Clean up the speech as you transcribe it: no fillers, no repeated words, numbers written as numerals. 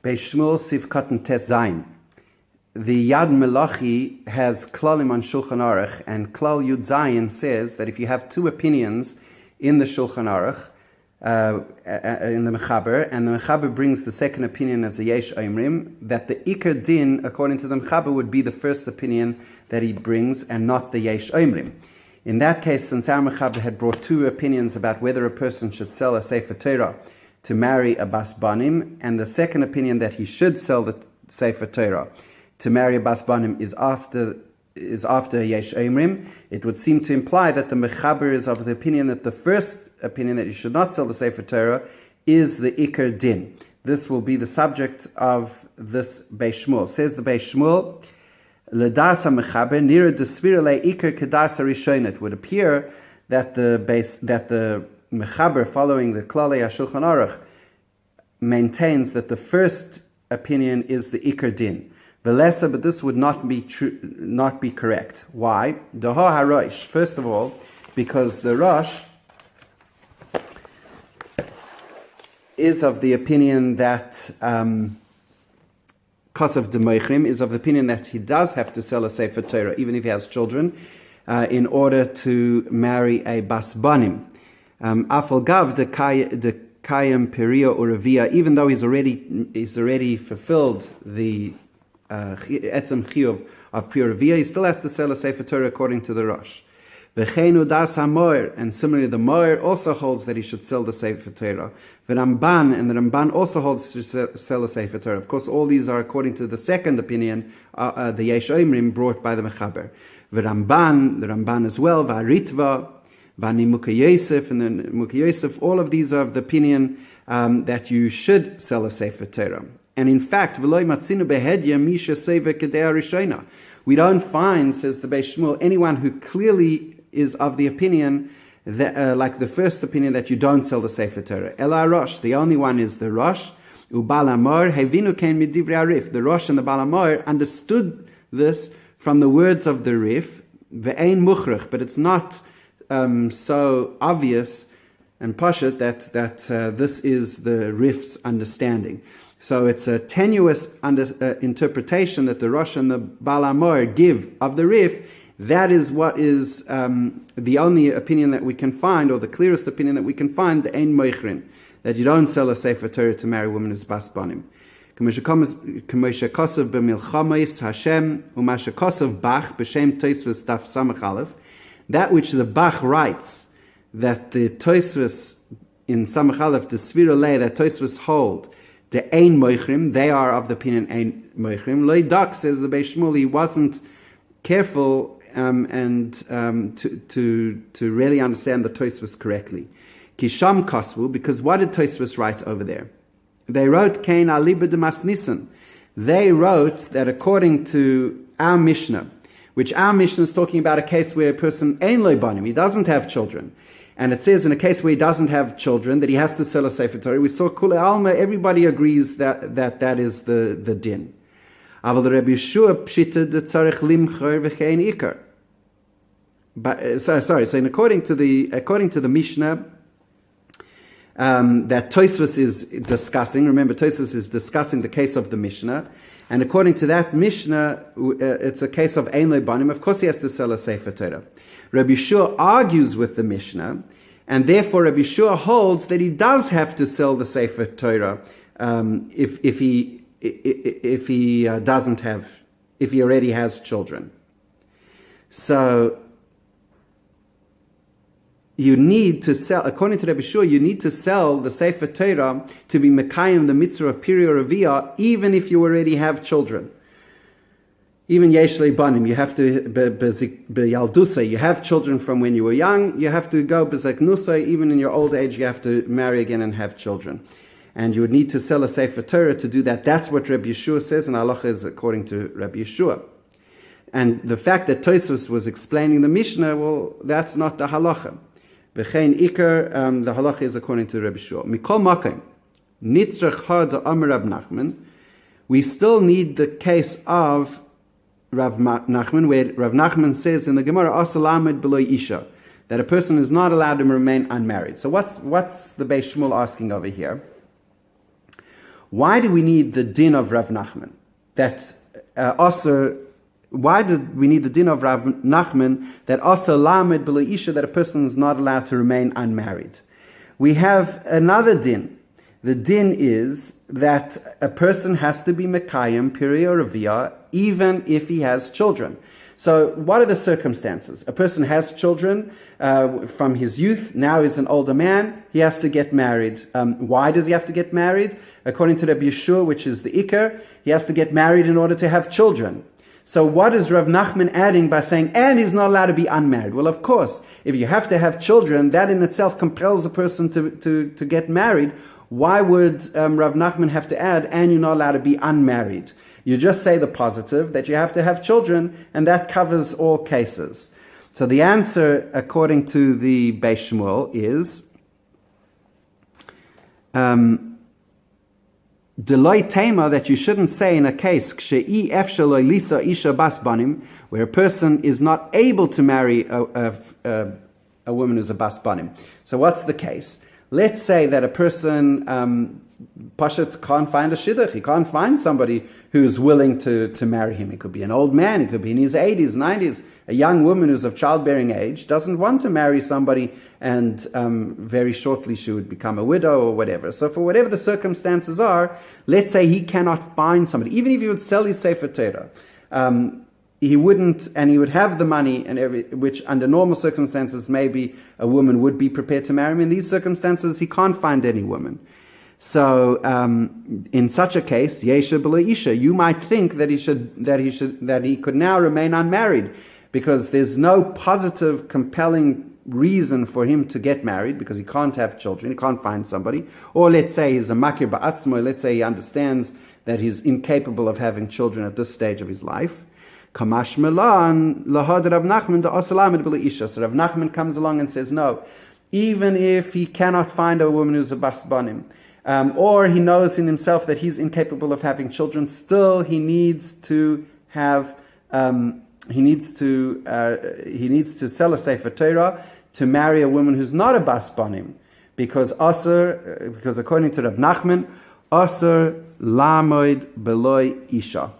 Beis Shmuel Sif Katan Tes Zayin. The Yad Melachi has Klalim on Shulchan Aruch, and Klal Yud Zayin says that if you have two opinions in the Shulchan Aruch, in the Mechaber, and the Mechaber brings the second opinion as the Yesh Oimrim, that the Iker Din, according to the Mechaber, would be the first opinion that he brings and not the Yesh Oimrim. In that case, since our Mechaber had brought two opinions about whether a person should sell a Sefer Torah to marry a Bas Banim, and the second opinion that he should sell the Sefer Torah to marry a Bas Banim is after Yesh Oimrim, it would seem to imply that the Mechaber is of the opinion that the first opinion that you should not sell the Sefer Torah is the Iker Din. This will be the subject of this Beis Shmuel. Says the Beis Shmuel, L'das HaMechaber nira desvira le Iker kedas harishon. It would appear that the Mechaber, following the Klalei HaShulchan Aruch, maintains that the first opinion is the Iker Din. Velesa, but this would not be true, not be correct. Why? Daha HaRosh. First of all, because the Rosh is of the opinion that Kosav de Meichrim is of the opinion that he does have to sell a Sefer Torah, even if he has children, in order to marry a Bas Banim. Afal Gav de Kayim Peria Uravia, even though he's already fulfilled the Etzem Chiyuv of Pri Uravia, he still has to sell a Sefer Torah according to the Rosh. V'cheinu das hamoir, and similarly the Moir also holds that he should sell the Sefer Torah. V'Ramban, and the Ramban also holds to sell the Sefer Torah. Of course, all these are according to the second opinion, the Yesh Oimrim brought by the Mechaber. V'Ramban, the Ramban as well, V'Aritva, V'Nimuka Yosef, and then Muka Yosef, all of these are of the opinion that you should sell a Sefer Torah. And in fact, V'loi matzinu behedya misha sever kedei harishona. We don't find, says the Beis Shmuel, anyone who clearly is of the opinion that, like the first opinion, that you don't sell the Sefer Torah. Ela Rosh, the only one is the Rosh. Ubal Amor hevinu kein midivrei Arif. The Rosh and the Bal Amor understood this from the words of the Rif. Ve'ein muchrich, but it's not so obvious and pashut that this is the Rif's understanding. So it's a tenuous interpretation that the Rosh and the Bal Amor give of the Rif. That is what is the only opinion that we can find, or the clearest opinion that we can find, the Ein Moichrin, that you don't sell a Sefer Torah to marry a woman as Bas Banim. K'moshe kosav b'milchamos Hashem u'mashe kosav Bach b'shem Tosfos Daf Samach Aleph, that which the Bach writes, that the Tosfos in Samach Aleph, the Svira Lei, that Tosfos hold, the Ein Moichrim, they are of the opinion Ein Moichrim. Loi Dak, says the Beis Shmuel, he wasn't careful to really understand the Tosfos correctly. Kisham Kosvu, because what did Tosfos write over there? They wrote Kain aliba de masnisan. They wrote that according to our Mishnah, which our Mishnah is talking about a case where a person ein lo banim, he doesn't have children. And it says in a case where he doesn't have children that he has to sell a Sefer Torah. We saw Kule Alma, everybody agrees that is the din. Aval Rabbi Yeshua pshita de tzarech limcher v'chein ikar. But so according to the Mishnah that Tosfos is discussing. Remember, Tosfos is discussing the case of the Mishnah, and according to that Mishnah, it's a case of ein lo banim. Of course, he has to sell a Sefer Torah. Rabbi Yeshua argues with the Mishnah, and therefore Rabbi Yeshua holds that he does have to sell the Sefer Torah if he already has children. So you need to sell, according to Rabbi Yeshua, you need to sell the Sefer Torah to be mekayim the mitzvah of Piri Raviyah, even if you already have children. Even Yesh Banim, you have to B'Yaldusa, you have children from when you were young, you have to go B'Zaknusa, even in your old age, you have to marry again and have children. And you would need to sell a Sefer Torah to do that. That's what Rabbi Yeshua says, and halacha is according to Rabbi Yeshua. And the fact that Tosfos was explaining the Mishnah, well, that's not the halacha. B'chein Iker, the halacha is according to Rabbi Yeshua. Mikol Makim, Nitzrach Ha da Amar Rav Nachman, we still need the case of Rav Nachman, where Rav Nachman says in the Gemara, Asalamed B'loi Isha, that a person is not allowed to remain unmarried. So what's the Beis Shmuel asking over here? Why do we need the din of Rav Nachman? Why did we need the din of Rav Nachman that also lamed b'lo isha, that a person is not allowed to remain unmarried? We have another din. The din is that a person has to be mekayim pirei reviyah even if he has children. So what are the circumstances? A person has children from his youth, now he's an older man, he has to get married. Why does he have to get married? According to Rabbi Yeshua, which is the Iker, he has to get married in order to have children. So what is Rav Nachman adding by saying, and he's not allowed to be unmarried? Well, of course, if you have to have children, that in itself compels a person to get married. Why would Rav Nachman have to add, and you're not allowed to be unmarried? You just say the positive, that you have to have children, and that covers all cases. So the answer, according to the Beis Shmuel, is Deloy tema, that you shouldn't say in a case where a person is not able to marry a woman who's a bas banim. So what's the case? Let's say that a person Pashat can't find a shidduch. He can't find somebody who's willing to marry him. He could be an old man. He could be in his 80s, 90s. A young woman who's of childbearing age doesn't want to marry somebody, and very shortly she would become a widow or whatever. So for whatever the circumstances are, let's say he cannot find somebody. Even if he would sell his Sefer Torah, he wouldn't, and he would have the money, and which under normal circumstances maybe a woman would be prepared to marry him. In these circumstances, he can't find any woman. So in such a case, Yesha b'lo isha, you might think that he could now remain unmarried, because there's no positive, compelling reason for him to get married, because he can't have children, he can't find somebody. Or let's say he's a makir ba'atzmo, let's say he understands that he's incapable of having children at this stage of his life. Kamash melan lahad Rav Nachman da asalamed b'lo isha. So Rav Nachman comes along and says, no, even if he cannot find a woman who's a bas banim, or he knows in himself that he's incapable of having children, still he needs to have he needs to sell a Sefer Torah to marry a woman who's not a bas banim, because according to Rav Nachman, aser lamoid beloy isha.